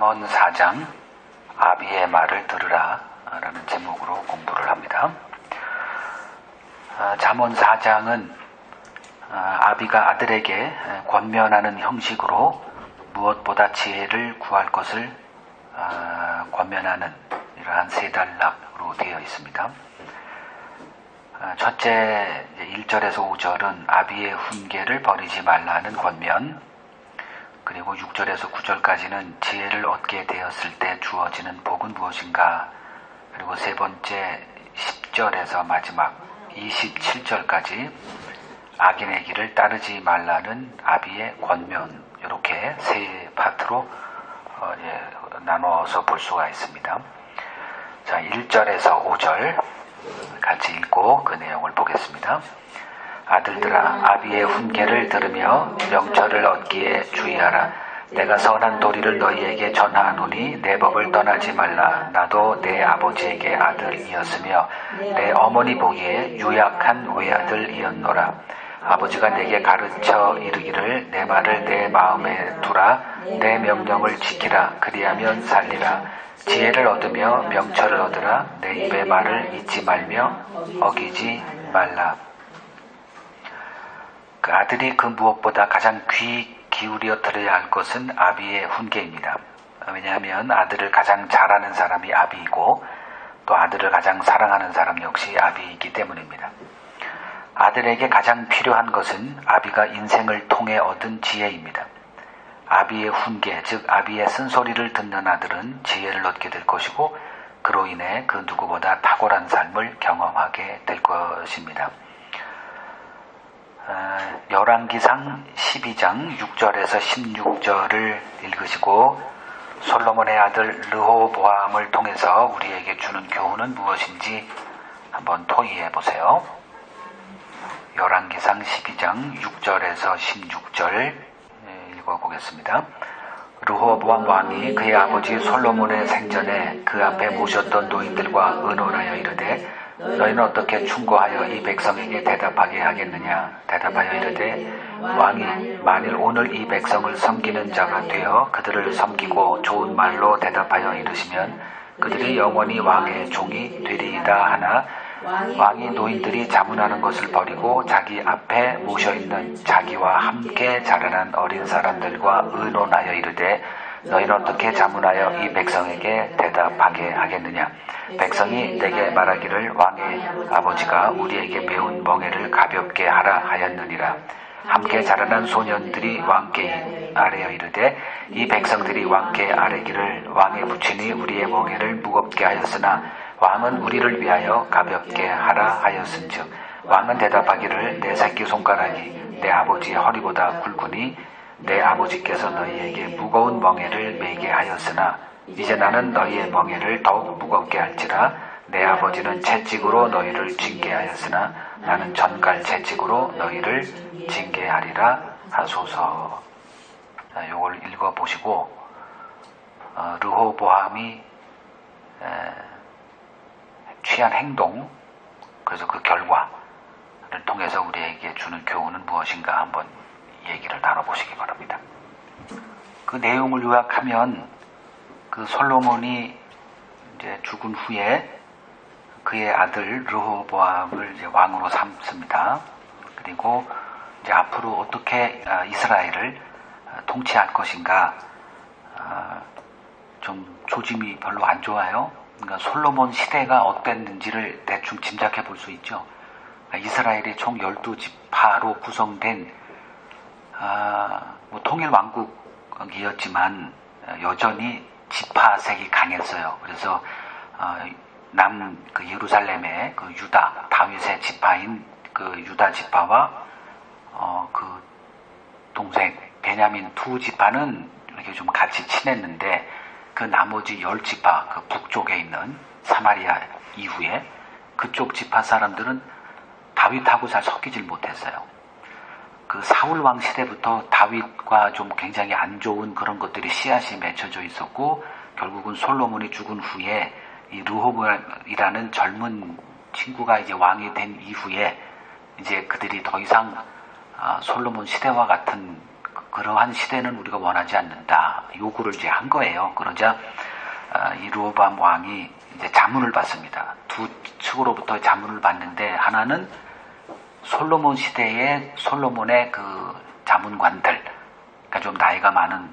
잠언 4장 아비의 말을 들으라 라는 제목으로 공부를 합니다. 잠언 4장은 아비가 아들에게 권면하는 형식으로 무엇보다 지혜를 구할 것을 권면하는 이러한 세 단락으로 되어 있습니다. 첫째 1절에서 5절은 아비의 훈계를 버리지 말라는 권면, 그리고 6절에서 9절까지는 지혜를 얻게 되었을 때 주어지는 복은 무엇인가, 그리고 세 번째 10절에서 마지막 27절까지 악인의 길을 따르지 말라는 아비의 권면, 이렇게 세 파트로 나누어서 볼 수가 있습니다. 자, 1절에서 5절 같이 읽고 그 내용을 보겠습니다. 아들들아, 아비의 훈계를 들으며 명철을 얻기에 주의하라. 내가 선한 도리를 너희에게 전하노니 내 법을 떠나지 말라. 나도 내 아버지에게 아들이었으며 내 어머니 보기에 유약한 외아들이었노라. 아버지가 내게 가르쳐 이르기를 내 말을 내 마음에 두라. 내 명령을 지키라. 그리하면 살리라. 지혜를 얻으며 명철을 얻으라. 내 입의 말을 잊지 말며 어기지 말라. 그 아들이 그 무엇보다 가장 귀 기울여 들어야 할 것은 아비의 훈계입니다. 왜냐하면 아들을 가장 잘하는 사람이 아비이고 또 아들을 가장 사랑하는 사람 역시 아비이기 때문입니다. 아들에게 가장 필요한 것은 아비가 인생을 통해 얻은 지혜입니다. 아비의 훈계, 즉 아비의 쓴소리를 듣는 아들은 지혜를 얻게 될 것이고 그로 인해 그 누구보다 탁월한 삶을 경험하게 될 것입니다. 열왕기상 12장 6절에서 16절을 읽으시고 솔로몬의 아들 르호보암을 통해서 우리에게 주는 교훈은 무엇인지 한번 토의해 보세요. 열왕기상 12장 6절에서 16절 읽어보겠습니다. 르호보암 왕이 그의 아버지 솔로몬의 생전에 그 앞에 모셨던 노인들과 의논하여 이르되 너희는 어떻게 충고하여 이 백성에게 대답하게 하겠느냐. 대답하여 이르되 왕이 만일 오늘 이 백성을 섬기는 자가 되어 그들을 섬기고 좋은 말로 대답하여 이르시면 그들이 영원히 왕의 종이 되리이다 하나 왕이 노인들이 자문하는 것을 버리고 자기 앞에 모셔있는 자기와 함께 자라난 어린 사람들과 의논하여 이르되 너희는 어떻게 자문하여 이 백성에게 대답하게 하겠느냐. 백성이 내게 말하기를 왕의 아버지가 우리에게 매운 멍에를 가볍게 하라 하였느니라. 함께 자라난 소년들이 왕께 아뢰어 이르되 이 백성들이 왕께 아뢰기를 왕의 부친이 우리의 멍에를 무겁게 하였으나 왕은 우리를 위하여 가볍게 하라 하였은즉 왕은 대답하기를 내 새끼손가락이 내 아버지의 허리보다 굵으니 내 아버지께서 너희에게 무거운 멍에를 매게 하였으나 이제 나는 너희의 멍에를 더욱 무겁게 할지라. 내 아버지는 채찍으로 너희를 징계하였으나 나는 전갈 채찍으로 너희를 징계하리라 하소서. 이걸 읽어보시고 르호보암이 취한 행동, 그래서 그 결과를 통해서 우리에게 주는 교훈은 무엇인가 한번 얘기를 나눠보시기 바랍니다. 그 내용을 요약하면 그 솔로몬이 이제 죽은 후에 그의 아들 르호보암을 이제 왕으로 삼습니다. 그리고 이제 앞으로 어떻게 이스라엘을 통치할 것인가, 좀 조짐이 별로 안 좋아요. 그러니까 솔로몬 시대가 어땠는지를 대충 짐작해 볼 수 있죠. 이스라엘이 총 12지파로 구성된 통일 왕국이었지만 여전히 지파색이 강했어요. 그래서 그 예루살렘의 그 유다 다윗의 지파인 그 유다 지파와 그 동생 베냐민 두 지파는 이렇게 좀 같이 친했는데 그 나머지 10지파 그 북쪽에 있는 사마리아 이후에 그쪽 지파 사람들은 다윗하고 잘 섞이질 못했어요. 그 사울 왕 시대부터 다윗과 좀 굉장히 안 좋은 그런 것들이 씨앗이 맺혀져 있었고 결국은 솔로몬이 죽은 후에 이 르호보암이라는 젊은 친구가 이제 왕이 된 이후에 이제 그들이 더 이상 솔로몬 시대와 같은 그러한 시대는 우리가 원하지 않는다. 요구를 이제 한 거예요. 그러자 이 르호보암 왕이 이제 자문을 받습니다. 두 측으로부터 자문을 받는데, 하나는 솔로몬 시대의 솔로몬의 그 자문관들, 그러니까 좀 나이가 많은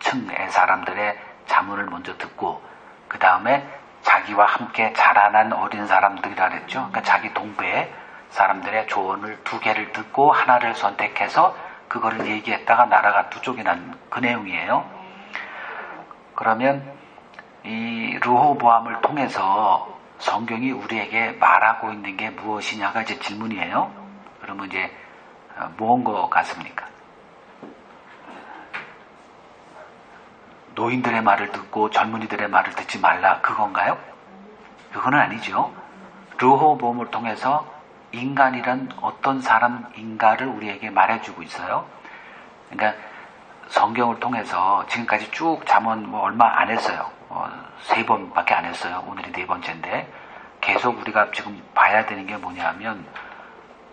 층의 사람들의 자문을 먼저 듣고, 그 다음에 자기와 함께 자라난 어린 사람들이라 그랬죠. 그러니까 자기 동배 사람들의 조언을 두 개를 듣고 하나를 선택해서 그거를 얘기했다가 나라가 두 쪽이 난 그 내용이에요. 그러면 이 르호보암을 통해서 성경이 우리에게 말하고 있는 게 무엇이냐가 이제 질문이에요. 그러면 이제 무언 것 같습니까? 노인들의 말을 듣고 젊은이들의 말을 듣지 말라, 그건가요? 그거는 아니죠. 르호보암을 통해서 인간이란 어떤 사람인가를 우리에게 말해주고 있어요. 그러니까 성경을 통해서 지금까지 쭉 잠언 얼마 안 했어요. 3번밖에 안 했어요. 오늘이 4번째인데 계속 우리가 지금 봐야 되는 게 뭐냐면,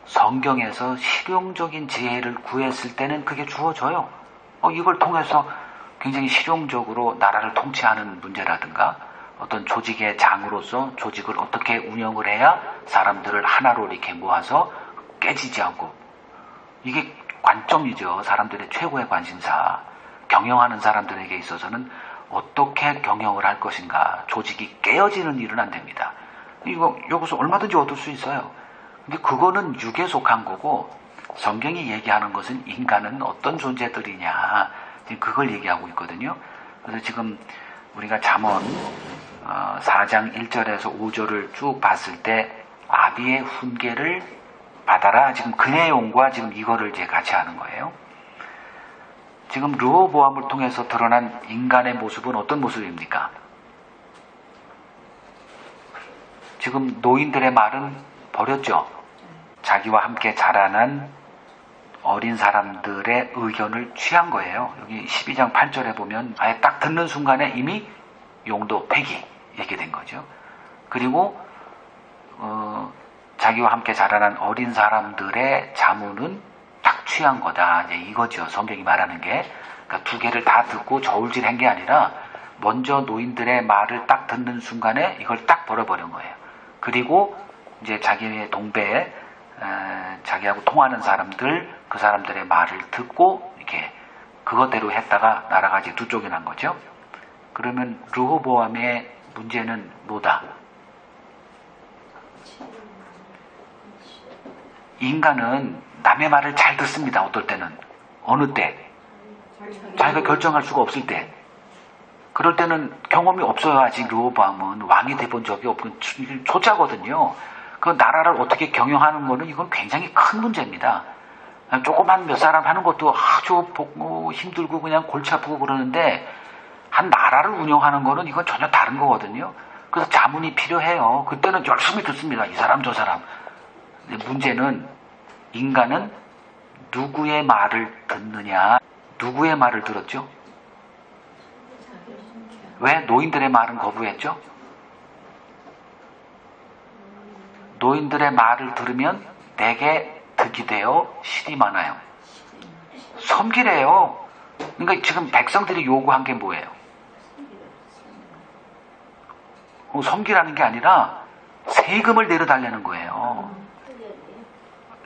성경에서 실용적인 지혜를 구했을 때는 그게 주어져요. 이걸 통해서 굉장히 실용적으로 나라를 통치하는 문제라든가, 어떤 조직의 장으로서 조직을 어떻게 운영을 해야 사람들을 하나로 이렇게 모아서 깨지지 않고, 이게 관점이죠. 사람들의 최고의 관심사. 경영하는 사람들에게 있어서는 어떻게 경영을 할 것인가. 조직이 깨어지는 일은 안 됩니다. 이거 여기서 얼마든지 얻을 수 있어요. 근데 그거는 육에 속한 거고, 성경이 얘기하는 것은 인간은 어떤 존재들이냐, 그걸 얘기하고 있거든요. 그래서 지금 우리가 잠언 4장 1절에서 5절을 쭉 봤을 때 아비의 훈계를 받아라, 지금 그 내용과 지금 이거를 이제 같이 하는 거예요. 지금 르호보암을 통해서 드러난 인간의 모습은 어떤 모습입니까? 지금 노인들의 말은 버렸죠. 자기와 함께 자라난 어린 사람들의 의견을 취한 거예요. 여기 12장 8절에 보면 아예 딱 듣는 순간에 이미 용도 폐기 얘기된 거죠. 그리고 자기와 함께 자라난 어린 사람들의 자문은 딱 취한 거다. 이제 이거죠. 성경이 말하는 게. 그러니까 두 개를 다 듣고 저울질한 게 아니라 먼저 노인들의 말을 딱 듣는 순간에 이걸 딱 버려버린 거예요. 그리고 이제 자기의 동배에 자기하고 통하는 사람들, 그 사람들의 말을 듣고 이렇게 그것대로 했다가 나라가 이제 두 쪽이 난 거죠. 그러면 르호보암의 문제는 뭐다? 인간은 남의 말을 잘 듣습니다. 어떨 때는. 어느 때? 자기가 결정할 수가 없을 때. 그럴 때는 경험이 없어요. 아직 르호보암은 왕이 돼본 적이 없고 초짜거든요. 그 나라를 어떻게 경영하는 거는 이건 굉장히 큰 문제입니다. 조그만 몇 사람 하는 것도 아주 힘들고 그냥 골치 아프고 그러는데, 한 나라를 운영하는 거는 이건 전혀 다른 거거든요. 그래서 자문이 필요해요. 그때는 열심히 듣습니다. 이 사람 저 사람. 문제는 인간은 누구의 말을 듣느냐. 누구의 말을 들었죠? 왜 노인들의 말은 거부했죠? 노인들의 말을 들으면 내게 득이 되어 실이 많아요. 섬기래요. 그러니까 지금 백성들이 요구한 게 뭐예요? 섬기라는 게 아니라 세금을 내려달라는 거예요.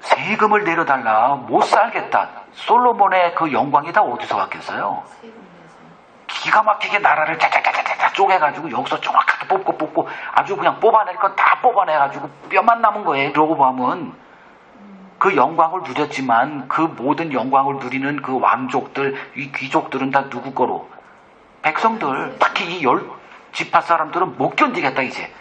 세금을 내려달라. 못 살겠다. 솔로몬의 그 영광이 다 어디서 왔겠어요? 기가 막히게 나라를 짜짜짜짜짜 쪼개가지고 여기서 정확하게 뽑고 아주 그냥 뽑아낼 건 다 뽑아내가지고 뼈만 남은 거예요. 르호보암은 그 영광을 누렸지만 그 모든 영광을 누리는 그 왕족들, 이 귀족들은 다 누구 거로? 백성들, 특히 이 10지파 사람들은 못 견디겠다 이제.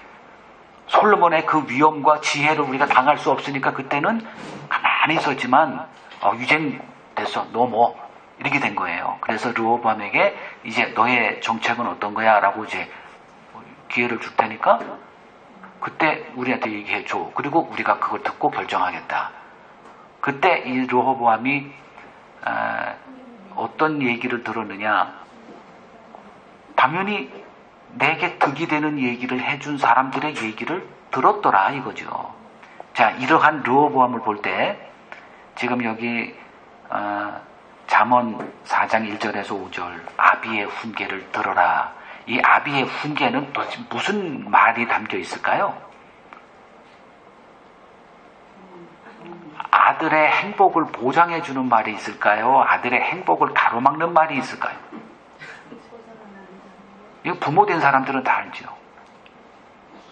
솔로몬의 그 위엄과 지혜를 우리가 당할 수 없으니까 그때는 가만히 있었지만 유죄 됐어. 너 뭐 이렇게 된 거예요. 그래서 르호보암에게 이제 너의 정책은 어떤 거야? 라고 이제 기회를 줄 테니까 그때 우리한테 얘기해 줘. 그리고 우리가 그걸 듣고 결정하겠다. 그때 이 르호보암이 어떤 얘기를 들었느냐? 당연히 내게 득이 되는 얘기를 해준 사람들의 얘기를 들었더라 이거죠. 자, 이러한 르호보암을 볼 때 지금 여기 잠언 4장 1절에서 5절 아비의 훈계를 들어라. 이 아비의 훈계는 도대체 무슨 말이 담겨 있을까요? 아들의 행복을 보장해 주는 말이 있을까요? 아들의 행복을 가로막는 말이 있을까요? 이거 부모 된 사람들은 다 알죠.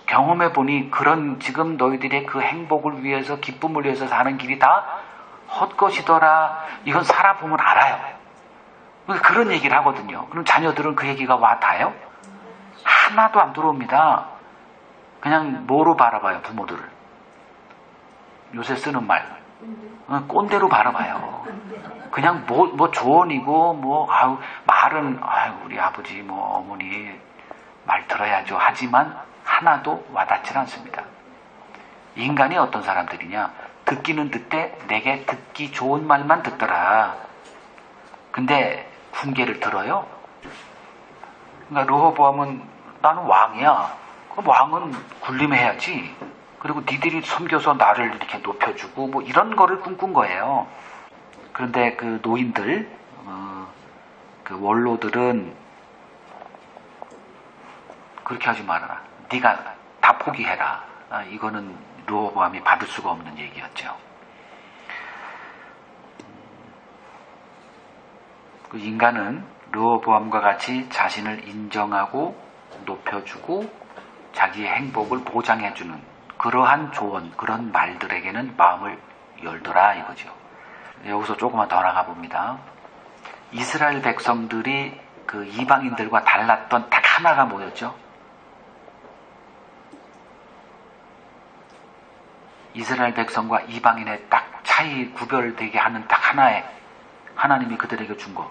경험해 보니 그런 지금 너희들의 그 행복을 위해서 기쁨을 위해서 사는 길이 다 헛것이더라. 이건 살아보면 알아요. 그런 얘기를 하거든요. 그럼 자녀들은 그 얘기가 와 닿아요? 하나도 안 들어옵니다. 그냥 뭐로 바라봐요, 부모들을? 요새 쓰는 말. 꼰대로 바라봐요. 그냥 뭐 조언이고, 말은, 우리 아버지, 어머니 말 들어야죠. 하지만 하나도 와닿지 않습니다. 인간이 어떤 사람들이냐? 듣기는 듣되 내게 듣기 좋은 말만 듣더라. 근데 훈계를 들어요? 그러니까 르호보암은 나는 왕이야. 그럼 왕은 군림해야지. 그리고 니들이 섬겨서 나를 이렇게 높여주고 이런 거를 꿈꾼 거예요. 그런데 그 노인들, 그 원로들은 그렇게 하지 말아라. 네가 다 포기해라. 이거는 르호보암이 받을 수가 없는 얘기였죠. 그 인간은 르호보암과 같이 자신을 인정하고 높여주고 자기의 행복을 보장해주는 그러한 조언, 그런 말들에게는 마음을 열더라 이거죠. 여기서 조금만 더 나가 봅니다. 이스라엘 백성들이 그 이방인들과 달랐던 딱 하나가 뭐였죠? 이스라엘 백성과 이방인의 딱 차이 구별되게 하는 딱 하나의 하나님이 그들에게 준 거.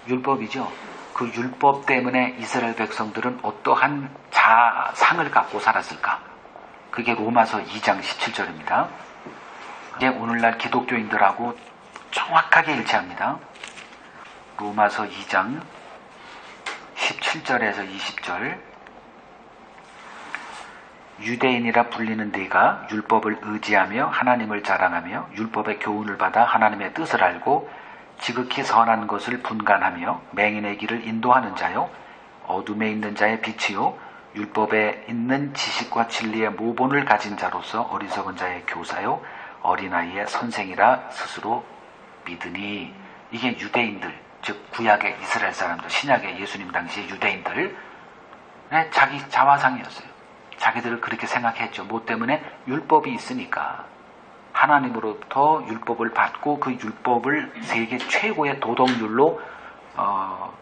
율법이죠. 그 율법 때문에 이스라엘 백성들은 어떠한 자상을 갖고 살았을까? 그게 로마서 2장 17절입니다. 이게 오늘날 기독교인들하고 정확하게 일치합니다. 로마서 2장 17절에서 20절 유대인이라 불리는 네가 율법을 의지하며 하나님을 자랑하며 율법의 교훈을 받아 하나님의 뜻을 알고 지극히 선한 것을 분간하며 맹인의 길을 인도하는 자요 어둠에 있는 자의 빛이요 율법에 있는 지식과 진리의 모본을 가진 자로서 어리석은 자의 교사요 어린아이의 선생이라 스스로 믿으니. 이게 유대인들, 즉 구약의 이스라엘 사람들, 신약의 예수님 당시의 유대인들의 자기 자화상이었어요. 자기들을 그렇게 생각했죠. 뭐 때문에? 율법이 있으니까. 하나님으로부터 율법을 받고 그 율법을 세계 최고의 도덕률로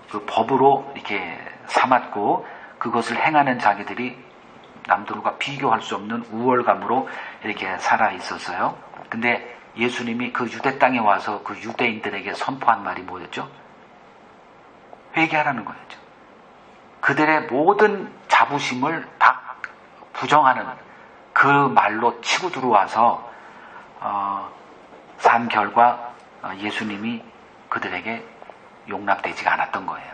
그 법으로 이렇게 삼았고 그것을 행하는 자기들이 남들과 비교할 수 없는 우월감으로 이렇게 살아 있었어요. 근데 예수님이 그 유대 땅에 와서 그 유대인들에게 선포한 말이 뭐였죠? 회개하라는 거였죠. 그들의 모든 자부심을 다 부정하는 그 말로 치고 들어와서 산 결과 예수님이 그들에게 용납되지가 않았던 거예요.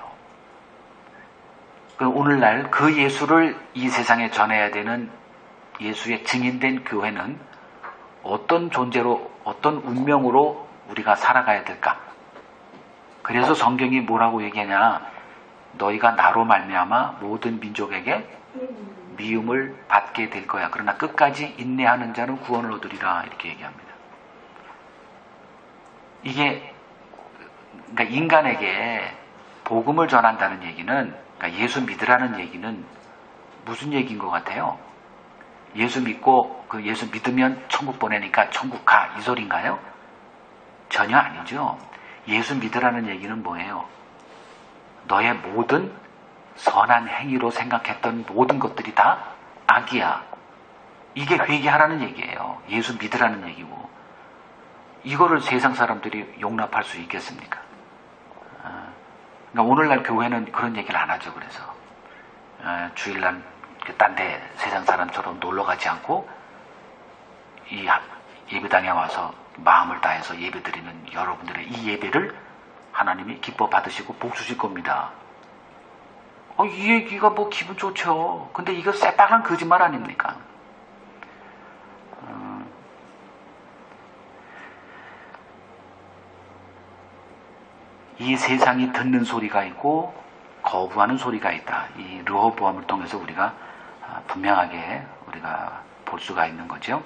오늘날 그 예수를 이 세상에 전해야 되는 예수의 증인된 교회는 어떤 존재로, 어떤 운명으로 우리가 살아가야 될까? 그래서 성경이 뭐라고 얘기하냐? 너희가 나로 말미암아 모든 민족에게 미움을 받게 될 거야. 그러나 끝까지 인내하는 자는 구원을 얻으리라. 이렇게 얘기합니다. 이게 그러니까 인간에게 복음을 전한다는 얘기는, 그러니까 예수 믿으라는 얘기는 무슨 얘기인 것 같아요? 예수 믿고 그 예수 믿으면 천국 보내니까 천국 가, 이 소린가요? 전혀 아니죠. 예수 믿으라는 얘기는 뭐예요? 너의 모든 선한 행위로 생각했던 모든 것들이 다 악이야. 이게 회개하라는 얘기예요. 예수 믿으라는 얘기고. 이거를 세상 사람들이 용납할 수 있겠습니까? 그러니까 오늘날 교회는 그런 얘기를 안 하죠. 그래서 주일날 딴 데 세상 사람처럼 놀러 가지 않고 이 예배당에 와서 마음을 다해서 예배드리는 여러분들의 이 예배를 하나님이 기뻐 받으시고 복 주실 겁니다. 이 얘기가 뭐 기분 좋죠. 근데 이거 새빨간 거짓말 아닙니까? 이 세상이 듣는 소리가 있고 거부하는 소리가 있다. 이 르호보암을 통해서 우리가 분명하게 우리가 볼 수가 있는 거죠.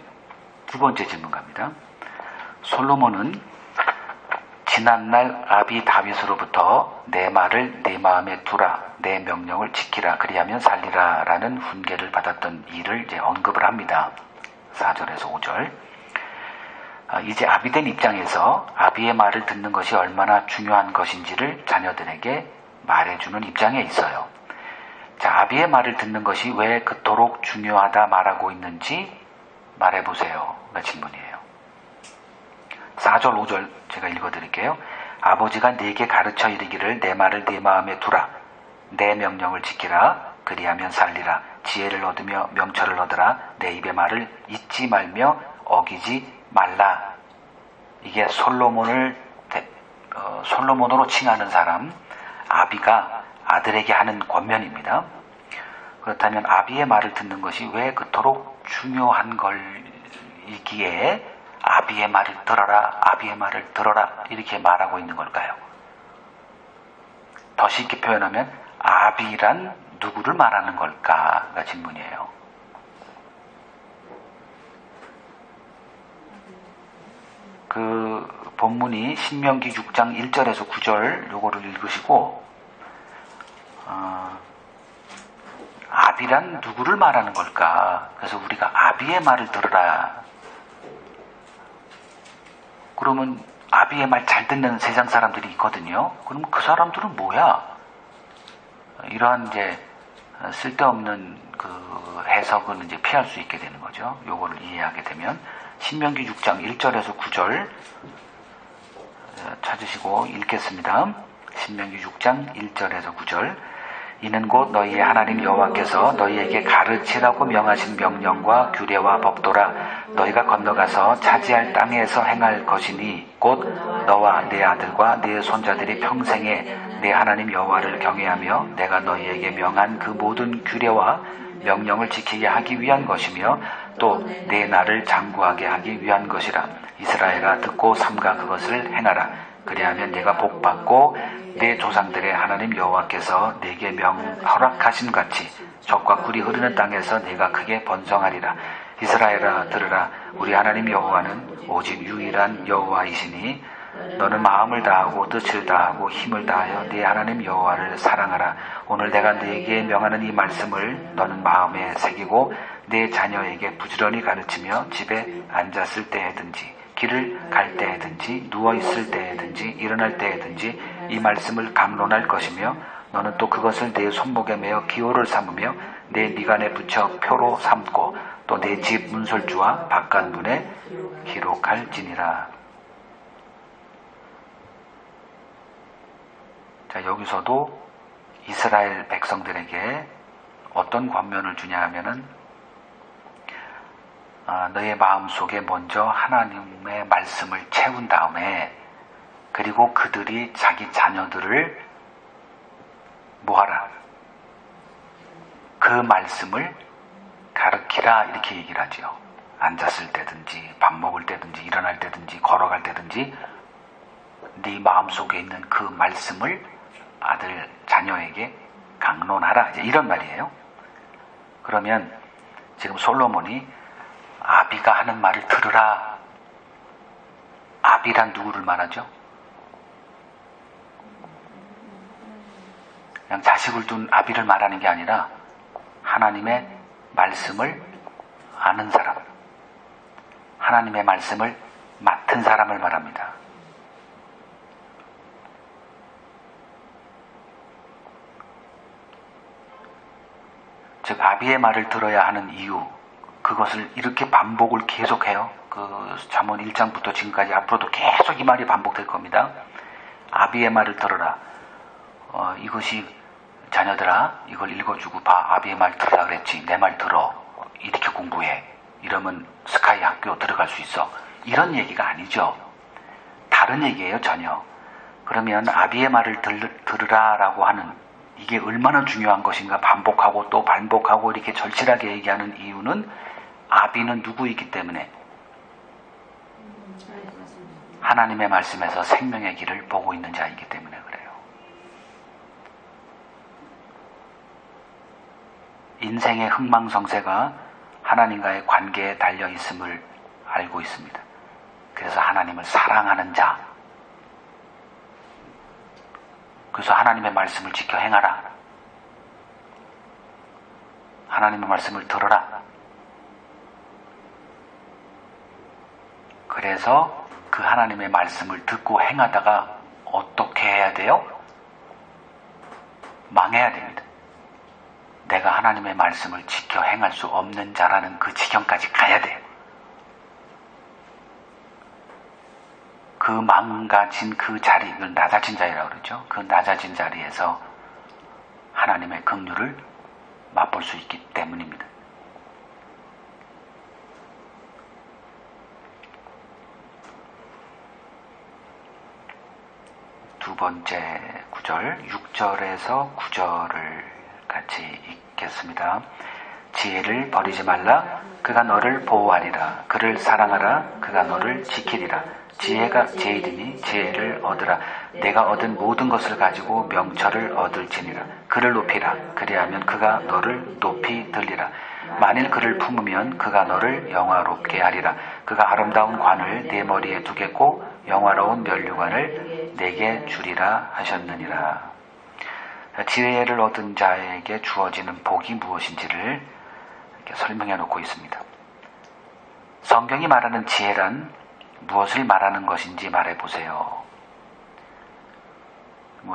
두 번째 질문 갑니다. 솔로몬은 지난날 아비 다윗으로부터 내 말을 내 마음에 두라, 내 명령을 지키라, 그리하면 살리라 라는 훈계를 받았던 일을 이제 언급을 합니다. 4절에서 5절. 이제 아비된 입장에서 아비의 말을 듣는 것이 얼마나 중요한 것인지를 자녀들에게 말해주는 입장에 있어요. 자, 아비의 말을 듣는 것이 왜 그토록 중요하다 말하고 있는지 말해보세요. 가 질문이에요. 4절, 5절 제가 읽어드릴게요. 아버지가 네게 가르쳐 이르기를 내 말을 네 마음에 두라. 내 명령을 지키라. 그리하면 살리라. 지혜를 얻으며 명철을 얻으라. 내 입의 말을 잊지 말며 어기지 말라. 이게 솔로몬으로 칭하는 사람, 아비가 아들에게 하는 권면입니다. 그렇다면 아비의 말을 듣는 것이 왜 그토록 중요한 걸이기에 아비의 말을 들어라, 아비의 말을 들어라 이렇게 말하고 있는 걸까요? 더 쉽게 표현하면 아비란 누구를 말하는 걸까가 질문이에요. 그 본문이 신명기 6장 1절에서 9절 요거를 읽으시고 아비란 누구를 말하는 걸까? 그래서 우리가 아비의 말을 들으라. 그러면 아비의 말 잘 듣는 세상 사람들이 있거든요. 그럼 그 사람들은 뭐야? 이러한 이제 쓸데없는 그 해석은 이제 피할 수 있게 되는 거죠. 요거를 이해하게 되면 신명기 6장 1절에서 9절 찾으시고 읽겠습니다. 신명기 6장 1절에서 9절. 이는 곧 너희의 하나님 여호와께서 너희에게 가르치라고 명하신 명령과 규례와 법도라. 너희가 건너가서 차지할 땅에서 행할 것이니 곧 너와 네 아들과 네 손자들이 평생에 내 하나님 여호와를 경외하며 내가 너희에게 명한 그 모든 규례와 명령을 지키게 하기 위한 것이며 또 내 나를 장구하게 하기 위한 것이라. 이스라엘아 듣고 삼가 그것을 행하라. 그리하면 내가 복받고 내 조상들의 하나님 여호와께서 내게 허락하신 같이 젖과 꿀이 흐르는 땅에서 내가 크게 번성하리라. 이스라엘아 들으라. 우리 하나님 여호와는 오직 유일한 여호와이시니 너는 마음을 다하고 뜻을 다하고 힘을 다하여 네 하나님 여호와를 사랑하라. 오늘 내가 네게 명하는 이 말씀을 너는 마음에 새기고 내 자녀에게 부지런히 가르치며 집에 앉았을 때에든지 길을 갈 때에든지 누워있을 때에든지 일어날 때에든지 이 말씀을 강론할 것이며 너는 또 그것을 내 손목에 매어 기호를 삼으며 내 미간에 붙여 표로 삼고 또 내 집 문설주와 바깥문에 기록할지니라. 자, 여기서도 이스라엘 백성들에게 어떤 권면을 주냐 하면은 너의 마음속에 먼저 하나님의 말씀을 채운 다음에 그리고 그들이 자기 자녀들을 뭐하라? 그 말씀을 가르치라 이렇게 얘기를 하죠. 앉았을 때든지 밥 먹을 때든지 일어날 때든지 걸어갈 때든지 네 마음속에 있는 그 말씀을 아들 자녀에게 강론하라 이런 말이에요. 그러면 지금 솔로몬이 아비가 하는 말을 들으라. 아비란 누구를 말하죠? 그냥 자식을 둔 아비를 말하는 게 아니라 하나님의 말씀을 아는 사람, 하나님의 말씀을 맡은 사람을 말합니다. 즉 아비의 말을 들어야 하는 이유, 그것을 이렇게 반복을 계속해요. 그 잠언 1장부터 지금까지 앞으로도 계속 이 말이 반복될 겁니다. 아비의 말을 들어라. 이것이 자녀들아 이걸 읽어주고 봐. 아비의 말 들으라 그랬지. 내 말 들어. 이렇게 공부해. 이러면 스카이 학교 들어갈 수 있어. 이런 얘기가 아니죠. 다른 얘기예요 전혀. 그러면 아비의 말을 들으라라고 하는 이게 얼마나 중요한 것인가 반복하고 또 반복하고 이렇게 절실하게 얘기하는 이유는 아비는 누구이기 때문에 하나님의 말씀에서 생명의 길을 보고 있는 자이기 때문에 그래요. 인생의 흥망성쇠가 하나님과의 관계에 달려 있음을 알고 있습니다. 그래서 하나님을 사랑하는 자, 그래서 하나님의 말씀을 지켜 행하라. 하나님의 말씀을 들어라. 그래서 그 하나님의 말씀을 듣고 행하다가 어떻게 해야 돼요? 망해야 됩니다. 내가 하나님의 말씀을 지켜 행할 수 없는 자라는 그 지경까지 가야 돼요. 그 망가진 그 자리, 이걸 낮아진 자리라고 그러죠. 그 낮아진 자리에서 하나님의 긍휼을 맛볼 수 있기 때문입니다. 두 번째 구절, 6절에서 9절을 같이 읽겠습니다. 지혜를 버리지 말라. 그가 너를 보호하리라. 그를 사랑하라. 그가 너를 지키리라. 지혜가 제일이니 지혜를 얻으라. 내가 얻은 모든 것을 가지고 명철을 얻을지니라. 그를 높이라. 그리하면 그가 너를 높이 들리라. 만일 그를 품으면 그가 너를 영화롭게 하리라. 그가 아름다운 관을 네 머리에 두겠고 영화로운 면류관을 내게 주리라 하셨느니라. 지혜를 얻은 자에게 주어지는 복이 무엇인지를 이렇게 설명해 놓고 있습니다. 성경이 말하는 지혜란 무엇을 말하는 것인지 말해보세요.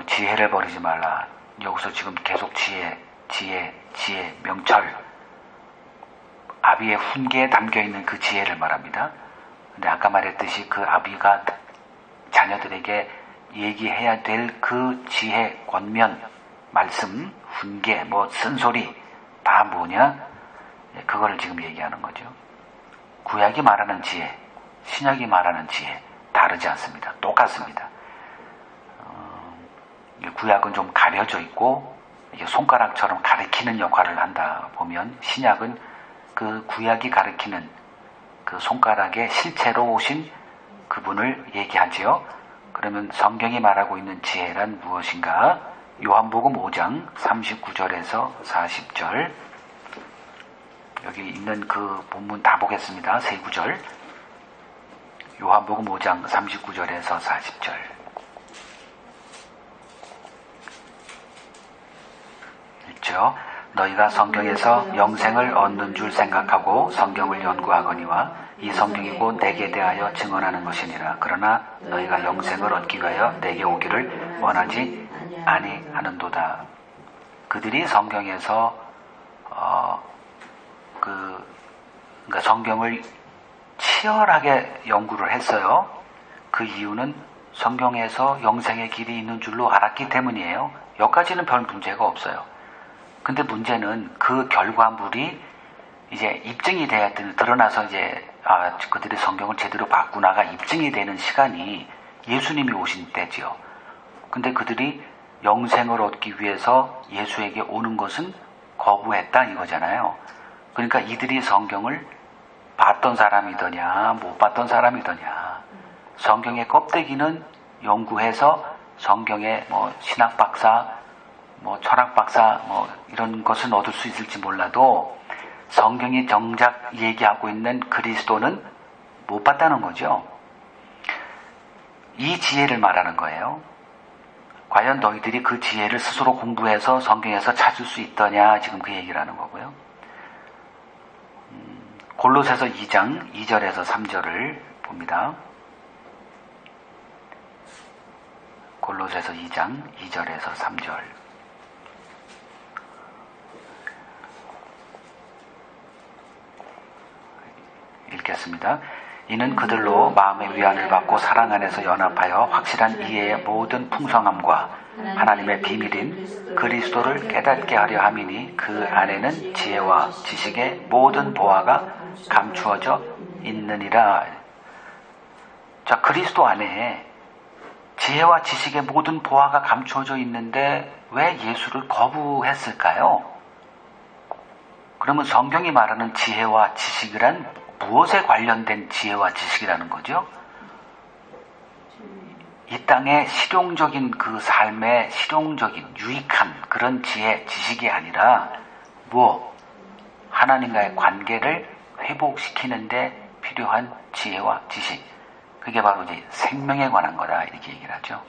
지혜를 버리지 말라. 여기서 지금 계속 지혜, 명철, 아비의 훈계에 담겨있는 그 지혜를 말합니다. 근데 아까 말했듯이 그 아비가 자녀들에게 얘기해야 될 그 지혜, 권면, 말씀, 훈계, 쓴소리 다 뭐냐? 그거를 지금 얘기하는 거죠. 구약이 말하는 지혜, 신약이 말하는 지혜 다르지 않습니다. 똑같습니다. 구약은 좀 가려져 있고 손가락처럼 가리키는 역할을 한다 보면 신약은 그 구약이 가리키는 그 손가락에 실체로 오신 그분을 얘기하지요. 그러면 성경이 말하고 있는 지혜란 무엇인가? 요한복음 5장 39절에서 40절, 여기 있는 그 본문 다 보겠습니다. 세 구절. 요한복음 5장 39절에서 40절. 있죠. 너희가 성경에서 영생을 얻는 줄 생각하고 성경을 연구하거니와 이 성경이고 내게 대하여 증언하는 것이니라. 그러나 너희가 영생을 얻기 위하여 내게 오기를 원하지 아니하는도다. 그들이 성경에서 그러니까 성경을 치열하게 연구를 했어요. 그 이유는 성경에서 영생의 길이 있는 줄로 알았기 때문이에요. 여기까지는 별 문제가 없어요. 근데 문제는 그 결과물이 이제 입증이 돼야 드러나서 이제 그들이 성경을 제대로 봤구나가 입증이 되는 시간이 예수님이 오신 때지요. 근데 그들이 영생을 얻기 위해서 예수에게 오는 것은 거부했다 이거잖아요. 그러니까 이들이 성경을 봤던 사람이더냐 못 봤던 사람이더냐, 성경의 껍데기는 연구해서 성경의 신학 박사, 철학 박사 이런 것은 얻을 수 있을지 몰라도 성경이 정작 얘기하고 있는 그리스도는 못 봤다는 거죠. 이 지혜를 말하는 거예요. 과연 너희들이 그 지혜를 스스로 공부해서 성경에서 찾을 수 있더냐, 지금 그 얘기를 하는 거고요. 골로새서 2장 2절에서 3절을 봅니다. 골로새서 2장 2절에서 3절 읽겠습니다. 이는 그들로 마음의 위안을 받고 사랑 안에서 연합하여 확실한 이해의 모든 풍성함과 하나님의 비밀인 그리스도를 깨닫게 하려 함이니 그 안에는 지혜와 지식의 모든 보화가 감추어져 있느니라. 자, 그리스도 안에 지혜와 지식의 모든 보화가 감추어져 있는데 왜 예수를 거부했을까요? 그러면 성경이 말하는 지혜와 지식이란 무엇에 관련된 지혜와 지식이라는 거죠? 이 땅의 실용적인 그 삶의 실용적인 유익한 그런 지혜, 지식이 아니라 하나님과의 관계를 회복시키는데 필요한 지혜와 지식, 그게 바로 이제 생명에 관한 거다 이렇게 얘기를 하죠.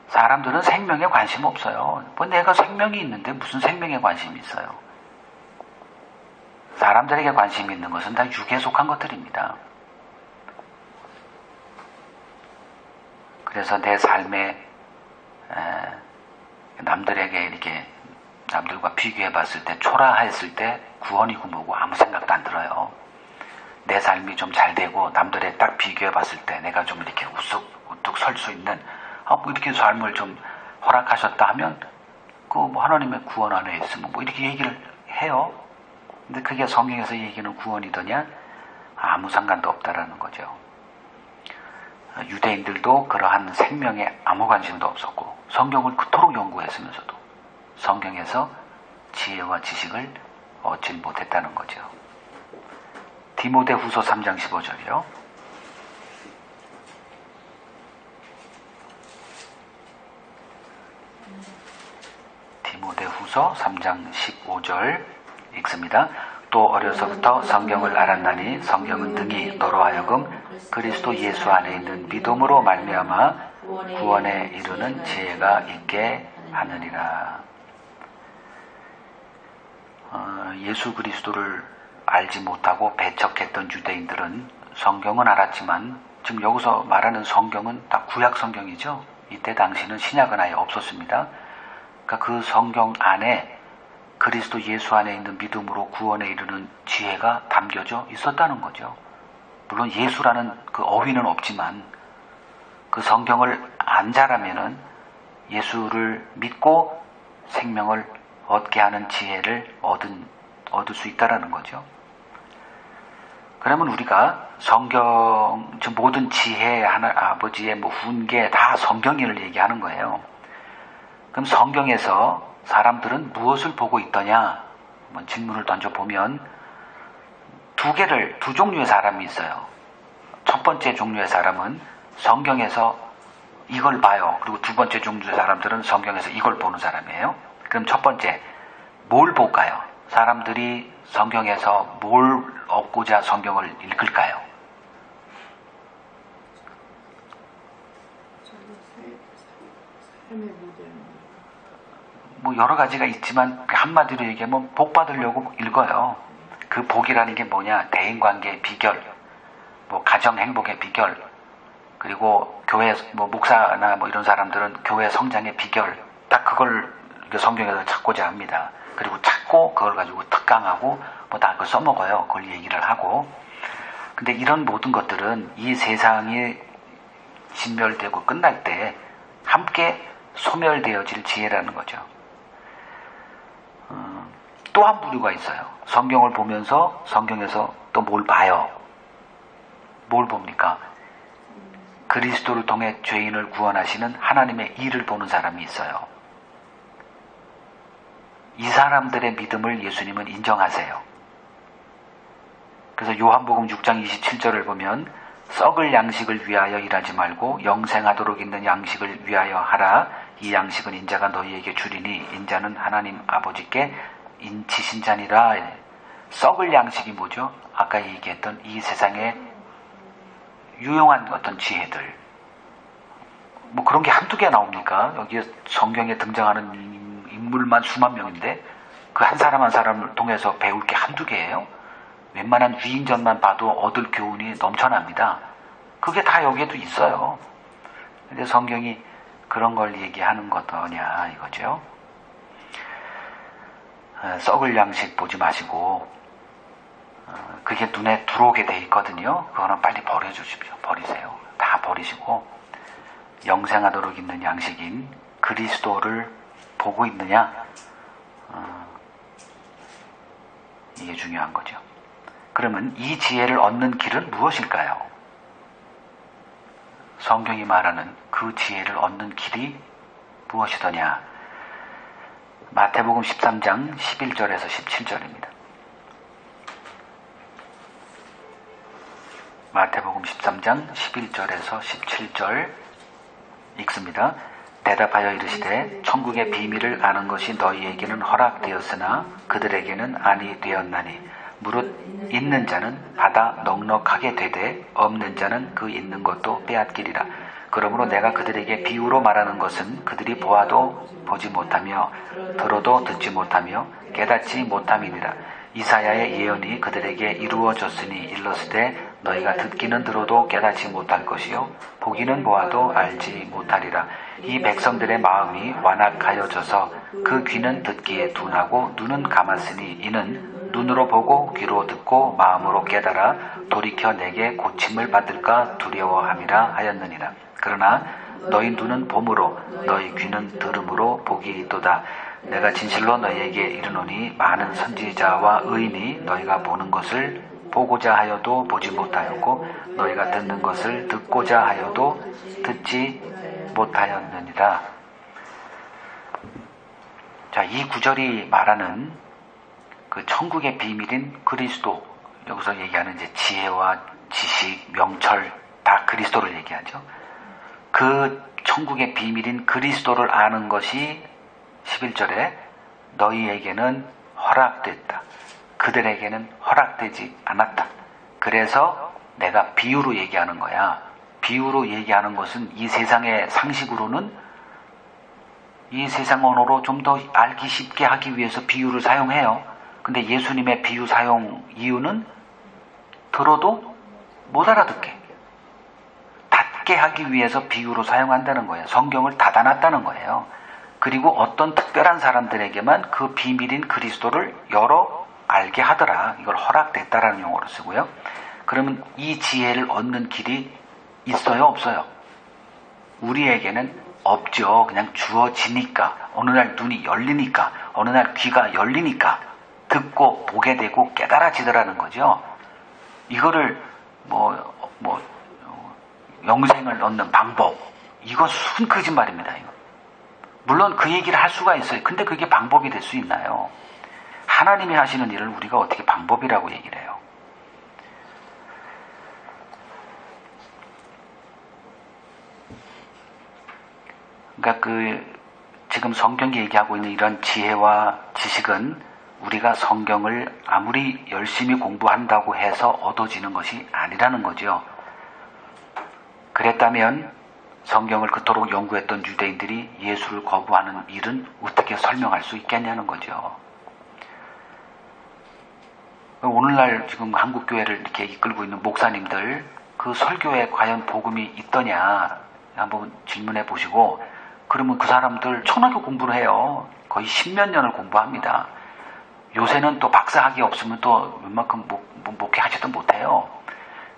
사람들은 생명에 관심 없어요. 뭐 내가 생명이 있는데 무슨 생명에 관심이 있어요. 사람들에게 관심이 있는 것은 다 육에 속한 것들입니다. 그래서 내 삶에 남들에게 이렇게 남들과 비교해 봤을 때 초라했을 때 구원이고 뭐고 아무 생각도 안 들어요. 내 삶이 좀 잘 되고 남들에 딱 비교해 봤을 때 내가 좀 이렇게 우뚝 설 수 있는 뭐 이렇게 삶을 좀 허락하셨다 하면 그 뭐 하나님의 구원 안에 있으면 뭐 이렇게 얘기를 해요. 근데 그게 성경에서 얘기하는 구원이더냐? 아무 상관도 없다라는 거죠. 유대인들도 그러한 생명에 아무 관심도 없었고 성경을 그토록 연구했으면서도 성경에서 지혜와 지식을 얻지 못했다는 거죠. 디모데후서 3장 15절이요. 디모데후서 3장 15절 읽습니다. 또 어려서부터 성경을 알았나니 성경은 능히 너로 하여금 그리스도 예수 안에 있는 믿음으로 말미암아 구원에 이르는 지혜가 있게 하느니라. 예수 그리스도를 알지 못하고 배척했던 유대인들은 성경은 알았지만 지금 여기서 말하는 성경은 다 구약 성경이죠. 이때 당시는 신약은 아예 없었습니다. 그러니까 그 성경 안에 그리스도 예수 안에 있는 믿음으로 구원에 이르는 지혜가 담겨져 있었다는 거죠. 물론 예수라는 그 어휘는 없지만 그 성경을 안 자라면은 예수를 믿고 생명을 얻게 하는 지혜를 얻을 수 있다라는 거죠. 그러면 우리가 성경, 모든 지혜, 아버지의 훈계 다 성경을 얘기하는 거예요. 그럼 성경에서 사람들은 무엇을 보고 있더냐? 한번 질문을 던져보면 두 종류의 사람이 있어요. 첫 번째 종류의 사람은 성경에서 이걸 봐요. 그리고 두 번째 종류의 사람들은 성경에서 이걸 보는 사람이에요. 그럼 첫 번째, 뭘 볼까요? 사람들이 성경에서 뭘 얻고자 성경을 읽을까요? 뭐 여러 가지가 있지만 한마디로 얘기하면 복 받으려고 읽어요. 그 복이라는 게 뭐냐? 대인관계의 비결, 뭐 가정 행복의 비결, 그리고 교회 목사나 이런 사람들은 교회 성장의 비결, 딱 그걸 성경에서 찾고자 합니다. 그리고 찾고 그걸 가지고 특강하고 뭐 다 그걸 써먹어요. 그걸 얘기를 하고. 근데 이런 모든 것들은 이 세상이 진멸되고 끝날 때 함께 소멸되어질 지혜라는 거죠. 또 한 부류가 있어요. 성경을 보면서 성경에서 또 뭘 봐요. 뭘 봅니까? 그리스도를 통해 죄인을 구원하시는 하나님의 일을 보는 사람이 있어요. 이 사람들의 믿음을 예수님은 인정하세요. 그래서 요한복음 6장 27절을 보면 썩을 양식을 위하여 일하지 말고 영생하도록 있는 양식을 위하여 하라. 이 양식은 인자가 너희에게 주리니 인자는 하나님 아버지께 인치신 자니라. 썩을 양식이 뭐죠? 아까 얘기했던 이 세상에 유용한 어떤 지혜들, 뭐 그런 게 한두 개 나옵니까? 여기에 성경에 등장하는 인물만 수만 명인데 그 한 사람 한 사람을 통해서 배울 게 한두 개예요? 웬만한 위인전만 봐도 얻을 교훈이 넘쳐납니다. 그게 다 여기에도 있어요. 근데 성경이 그런 걸 얘기하는 거더냐 이거죠. 썩을 양식 보지 마시고 그게 눈에 들어오게 돼 있거든요. 그거는 빨리 버려주십시오. 버리세요. 다 버리시고 영생하도록 있는 양식인 그리스도를 보고 있느냐, 이게 중요한 거죠. 그러면 이 지혜를 얻는 길은 무엇일까요? 성경이 말하는 그 지혜를 얻는 길이 무엇이더냐? 마태복음 13장 11절에서 17절입니다. 마태복음 13장 11절에서 17절 읽습니다. 대답하여 이르시되 천국의 비밀을 아는 것이 너희에게는 허락되었으나 그들에게는 아니 되었나니 무릇 있는 자는 받아 넉넉하게 되되 없는 자는 그 있는 것도 빼앗기리라. 그러므로 내가 그들에게 비유로 말하는 것은 그들이 보아도 보지 못하며 들어도 듣지 못하며 깨닫지 못함이니라. 이사야의 예언이 그들에게 이루어졌으니 일렀으되 너희가 듣기는 들어도 깨닫지 못할 것이요 보기는 보아도 알지 못하리라. 이 백성들의 마음이 완악하여져서 그 귀는 듣기에 둔하고 눈은 감았으니 이는 눈으로 보고 귀로 듣고 마음으로 깨달아 돌이켜 내게 고침을 받을까 두려워함이라 하였느니라. 그러나 너희 눈은 봄으로 너희 귀는 들음으로 복이 있도다. 내가 진실로 너희에게 이르노니 많은 선지자와 의인이 너희가 보는 것을 보고자 하여도 보지 못하였고 너희가 듣는 것을 듣고자 하여도 듣지 못하였느니라. 자, 이 구절이 말하는 그 천국의 비밀인 그리스도, 여기서 얘기하는 이제 지혜와 지식, 명철 다 그리스도를 얘기하죠. 그 천국의 비밀인 그리스도를 아는 것이 11절에 너희에게는 허락됐다. 그들에게는 허락되지 않았다. 그래서 내가 비유로 얘기하는 거야. 비유로 얘기하는 것은 이 세상의 상식으로는 이 세상 언어로 좀 더 알기 쉽게 하기 위해서 비유를 사용해요. 근데 예수님의 비유 사용 이유는 들어도 못 알아듣게, 닫게 하기 위해서 비유로 사용한다는 거예요. 성경을 닫아놨다는 거예요. 그리고 어떤 특별한 사람들에게만 그 비밀인 그리스도를 열어 알게 하더라. 이걸 허락됐다라는 용어로 쓰고요. 그러면 이 지혜를 얻는 길이 있어요, 없어요? 우리에게는 없죠. 그냥 주어지니까, 어느 날 눈이 열리니까, 어느 날 귀가 열리니까 듣고 보게 되고 깨달아지더라는 거죠. 이거를 영생을 얻는 방법, 이거 순 거짓말입니다. 이거. 물론 그 얘기를 할 수가 있어요. 근데 그게 방법이 될 수 있나요? 하나님이 하시는 일을 우리가 어떻게 방법이라고 얘기를 해요? 그러니까 지금 성경이 얘기하고 있는 이런 지혜와 지식은 우리가 성경을 아무리 열심히 공부한다고 해서 얻어지는 것이 아니라는 거죠. 그랬다면 성경을 그토록 연구했던 유대인들이 예수를 거부하는 일은 어떻게 설명할 수 있겠냐는 거죠. 오늘날 지금 한국교회를 이렇게 이끌고 있는 목사님들, 그 설교에 과연 복음이 있더냐 한번 질문해 보시고, 그러면 그 사람들 천하교 공부를 해요. 거의 10몇 년을 공부합니다. 요새는 또 박사학위 없으면 또 웬만큼 목회하지도 못해요.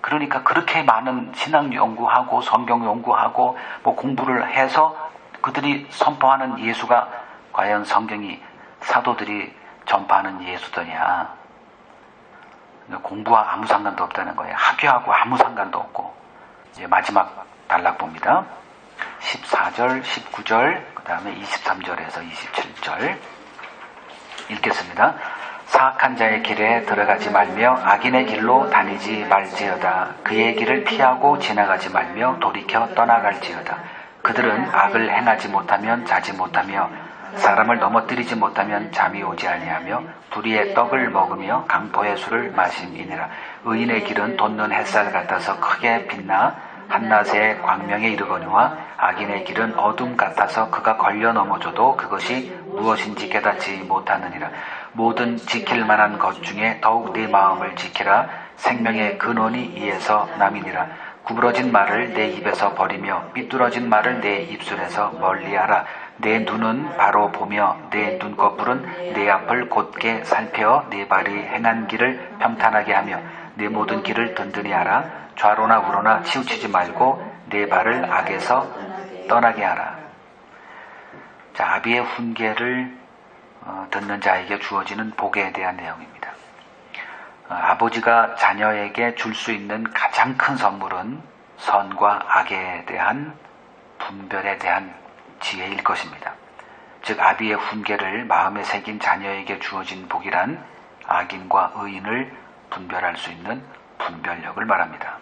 그러니까 그렇게 많은 신앙 연구하고 성경 연구하고 공부를 해서 그들이 선포하는 예수가 과연 성경이 사도들이 전파하는 예수더냐. 공부와 아무 상관도 없다는 거예요. 학교하고 아무 상관도 없고. 이제 마지막 단락 봅니다. 14절, 19절, 그 다음에 23절에서 27절 읽겠습니다. 사악한 자의 길에 들어가지 말며 악인의 길로 다니지 말지어다. 그의 길을 피하고 지나가지 말며 돌이켜 떠나갈지어다. 그들은 악을 행하지 못하면 자지 못하며 사람을 넘어뜨리지 못하면 잠이 오지 아니하며 불의의 떡을 먹으며 강포의 술을 마심이니라. 의인의 길은 돋는 햇살 같아서 크게 빛나 한낮의 광명에 이르거니와 악인의 길은 어둠 같아서 그가 걸려 넘어져도 그것이 무엇인지 깨닫지 못하느니라. 모든 지킬 만한 것 중에 더욱 네 마음을 지키라. 생명의 근원이 이에서 남이니라. 구부러진 말을 내 입에서 버리며 삐뚤어진 말을 내 입술에서 멀리하라. 내 눈은 바로 보며 내 눈꺼풀은 내 앞을 곧게 살펴 네 발이 행한 길을 평탄하게 하며 내 모든 길을 든든히 하라. 좌로나 우로나 치우치지 말고 내 발을 악에서 떠나게 하라. 자, 아비의 훈계를 듣는 자에게 주어지는 복에 대한 내용입니다. 아버지가 자녀에게 줄 수 있는 가장 큰 선물은 선과 악에 대한 분별에 대한 지혜일 것입니다. 즉 아비의 훈계를 마음에 새긴 자녀에게 주어진 복이란 악인과 의인을 분별할 수 있는 분별력을 말합니다.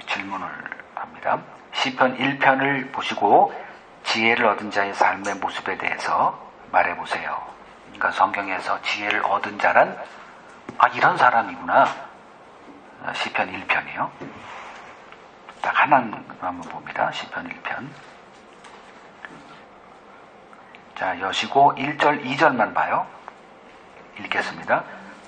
질문을 합니다. 시편 1편을 보시고 지혜를 얻은 자의 삶의 모습에 대해서 말해보세요. 그러니까 성경에서 지혜를 얻은 자란 이런 사람이구나. 시편 1편이요. 딱 하나만 한번 봅니다. 시편 1편. 자, 여시고 1절 2절만 봐요. 읽겠습니다.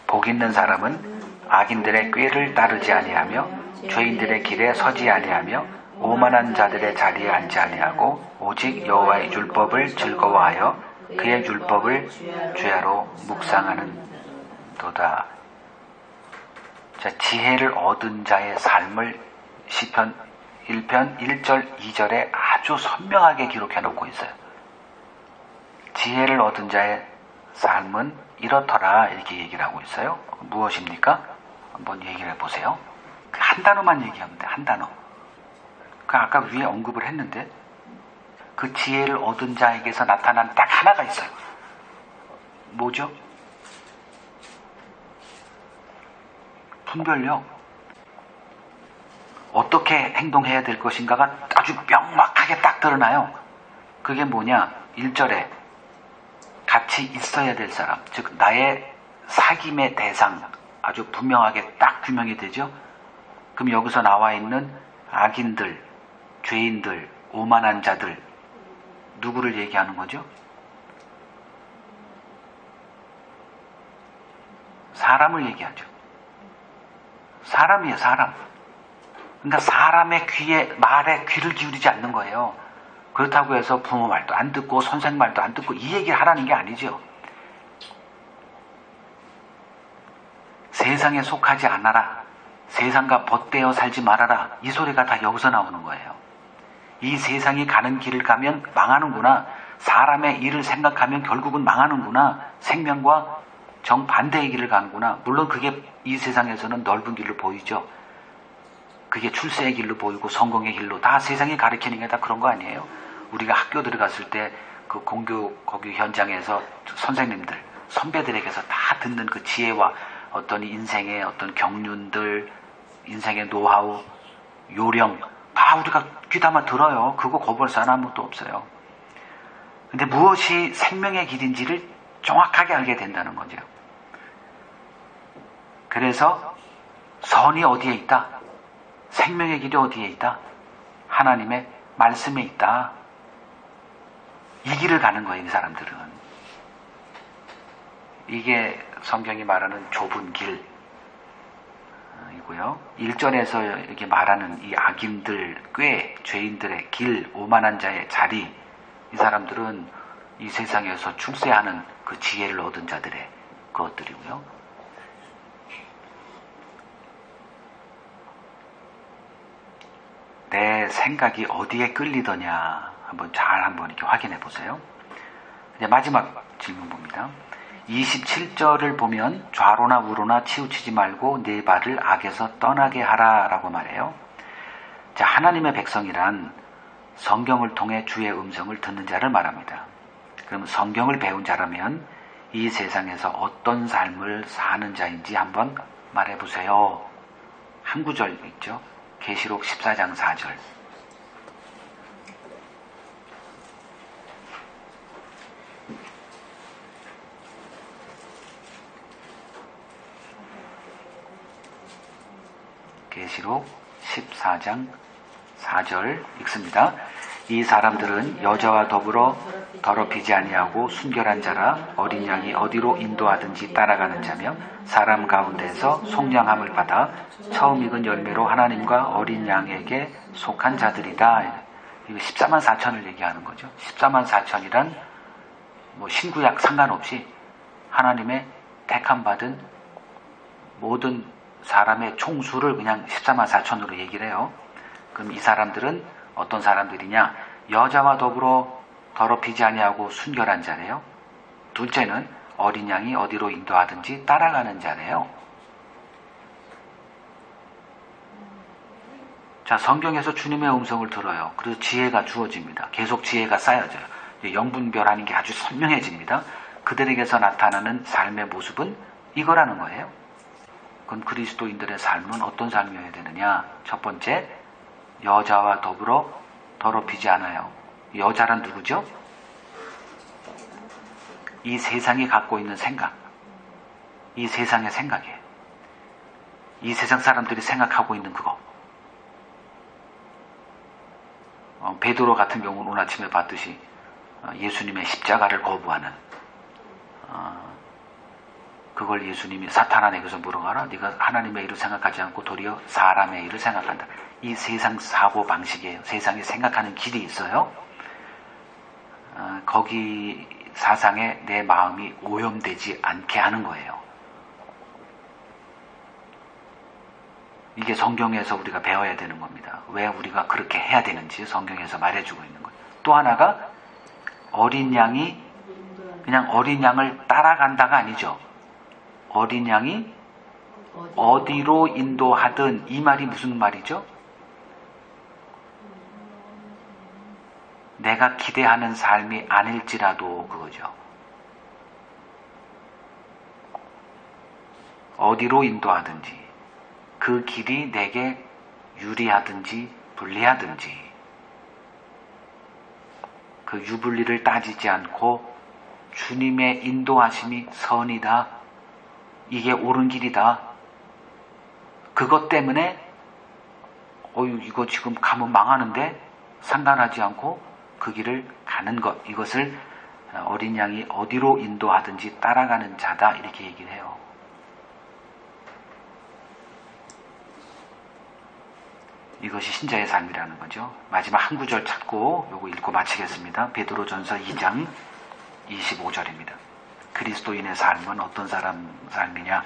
복 있는 사람은 악인들의 꾀를 따르지 아니하며 죄인들의 길에 서지 아니하며 오만한 자들의 자리에 앉지 아니하고 오직 여호와의 율법을 즐거워하여 그의 율법을 주야로 묵상하는 도다. 자, 지혜를 얻은 자의 삶을 시편 1편 1절 2절에 아주 선명하게 기록해 놓고 있어요. 지혜를 얻은 자의 삶은 이렇더라 이렇게 얘기를 하고 있어요. 무엇입니까? 한번 얘기를 해보세요. 한 단어만 얘기하면 돼. 한 단어. 아까 위에 언급을 했는데 그 지혜를 얻은 자에게서 나타난 딱 하나가 있어요. 뭐죠? 분별력. 어떻게 행동해야 될 것인가가 아주 명확하게 딱 드러나요. 그게 뭐냐? 1절에 같이 있어야 될 사람, 즉 나의 사귐의 대상 아주 분명하게 딱 규명이 되죠. 그럼 여기서 나와 있는 악인들, 죄인들, 오만한 자들 누구를 얘기하는 거죠? 사람을 얘기하죠. 사람이에요, 사람. 그러니까 사람의 말에 귀를 기울이지 않는 거예요. 그렇다고 해서 부모 말도 안 듣고 선생 말도 안 듣고 이 얘기를 하라는 게 아니죠. 세상에 속하지 않아라. 세상과 벗대어 살지 말아라. 이 소리가 다 여기서 나오는 거예요. 이 세상이 가는 길을 가면 망하는구나. 사람의 일을 생각하면 결국은 망하는구나. 생명과 정반대의 길을 가는구나. 물론 그게 이 세상에서는 넓은 길로 보이죠. 그게 출세의 길로 보이고 성공의 길로 다 세상이 가르치는 게 다 그런 거 아니에요? 우리가 학교 들어갔을 때 그 공교 거기 현장에서 선생님들, 선배들에게서 다 듣는 그 지혜와 어떤 인생의 어떤 경륜들, 인생의 노하우, 요령 다 우리가 귀담아 들어요. 그거 거부할 사람 아무것도 없어요. 근데 무엇이 생명의 길인지를 정확하게 알게 된다는 거죠. 그래서 선이 어디에 있다? 생명의 길이 어디에 있다? 하나님의 말씀에 있다. 이 길을 가는 거예요, 이 사람들은. 이게 성경이 말하는 좁은 길이고요. 1절에서 이렇게 말하는 이 악인들, 꾀, 죄인들의 길, 오만한 자의 자리, 이 사람들은 이 세상에서 출세하는 그 지혜를 얻은 자들의 그것들이고요. 내 생각이 어디에 끌리더냐 한번 이렇게 확인해 보세요. 이제 마지막 질문 봅니다. 27절을 보면 좌로나 우로나 치우치지 말고 네 발을 악에서 떠나게 하라라고 말해요. 자, 하나님의 백성이란 성경을 통해 주의 음성을 듣는 자를 말합니다. 그럼 성경을 배운 자라면 이 세상에서 어떤 삶을 사는 자인지 한번 말해보세요. 한 구절 있죠. 계시록 14장 4절. 계시록 14장 4절 읽습니다. 이 사람들은 여자와 더불어 더럽히지 아니하고 순결한 자라 어린 양이 어디로 인도하든지 따라가는 자며 사람 가운데서 속량함을 받아 처음 익은 열매로 하나님과 어린 양에게 속한 자들이다. 이거 14만 4천을 얘기하는 거죠. 14만 4천이란 뭐 신구약 상관없이 하나님의 택함 받은 모든 사람의 총수를 그냥 14만 4천으로 얘기를 해요. 그럼 이 사람들은 어떤 사람들이냐? 여자와 더불어 더럽히지 아니하고 순결한 자래요. 둘째는 어린 양이 어디로 인도하든지 따라가는 자래요. 자, 성경에서 주님의 음성을 들어요. 그래서 지혜가 주어집니다. 계속 지혜가 쌓여져요. 영분별하는 게 아주 선명해집니다. 그들에게서 나타나는 삶의 모습은 이거라는 거예요. 그럼 그리스도인들의 삶은 어떤 삶이어야 되느냐? 첫 번째, 여자와 더불어 더럽히지 않아요. 여자란 누구죠? 이 세상이 갖고 있는 생각, 이 세상의 생각이에요. 이 세상 사람들이 생각하고 있는 그거. 베드로 같은 경우는 오늘 아침에 봤듯이 예수님의 십자가를 거부하는, 그걸 예수님이 사탄아에게서 물어가라. 네가 하나님의 일을 생각하지 않고 도리어 사람의 일을 생각한다. 이 세상 사고 방식이에요. 세상이 생각하는 길이 있어요. 거기 사상에 내 마음이 오염되지 않게 하는 거예요. 이게 성경에서 우리가 배워야 되는 겁니다. 왜 우리가 그렇게 해야 되는지 성경에서 말해주고 있는 거예요. 또 하나가 어린 양이 그냥 어린 양을 따라간다가 아니죠. 어린 양이 어디로 인도하든, 이 말이 무슨 말이죠? 내가 기대하는 삶이 아닐지라도 그거죠. 어디로 인도하든지 그 길이 내게 유리하든지 불리하든지 그 유불리를 따지지 않고 주님의 인도하심이 선이다, 이게 옳은 길이다, 그것 때문에 이거 지금 가면 망하는데 상관하지 않고 그 길을 가는 것, 이것을 어린 양이 어디로 인도하든지 따라가는 자다, 이렇게 얘기를 해요. 이것이 신자의 삶이라는 거죠. 마지막 한 구절 찾고 요거 읽고 마치겠습니다. 베드로전서 2장 25절입니다. 그리스도인의 삶은 어떤 사람 삶이냐?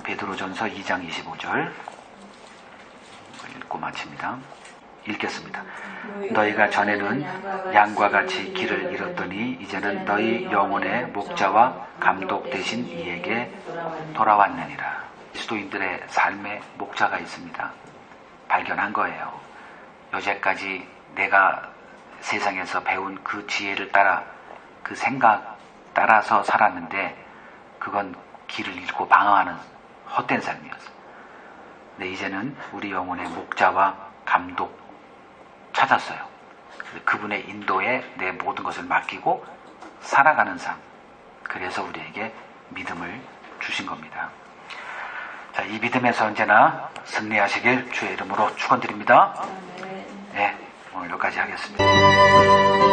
베드로전서 2장 25절 읽고 마칩니다. 읽겠습니다. 너희가 전에는 양과 같이 길을 잃었더니 이제는 너희 영혼의 목자와 감독 되신 이에게 돌아왔느니라. 그리스도인들의 삶에 목자가 있습니다. 발견한 거예요. 여태까지 내가 세상에서 배운 그 지혜를 따라, 그 생각 따라서 살았는데 그건 길을 잃고 방황하는 헛된 삶이었어요. 근데 이제는 우리 영혼의 목자와 감독 찾았어요. 그분의 인도에 내 모든 것을 맡기고 살아가는 삶. 그래서 우리에게 믿음을 주신 겁니다. 자, 이 믿음에서 언제나 승리하시길 주의 이름으로 축원드립니다. 네, 오늘 여기까지 하겠습니다.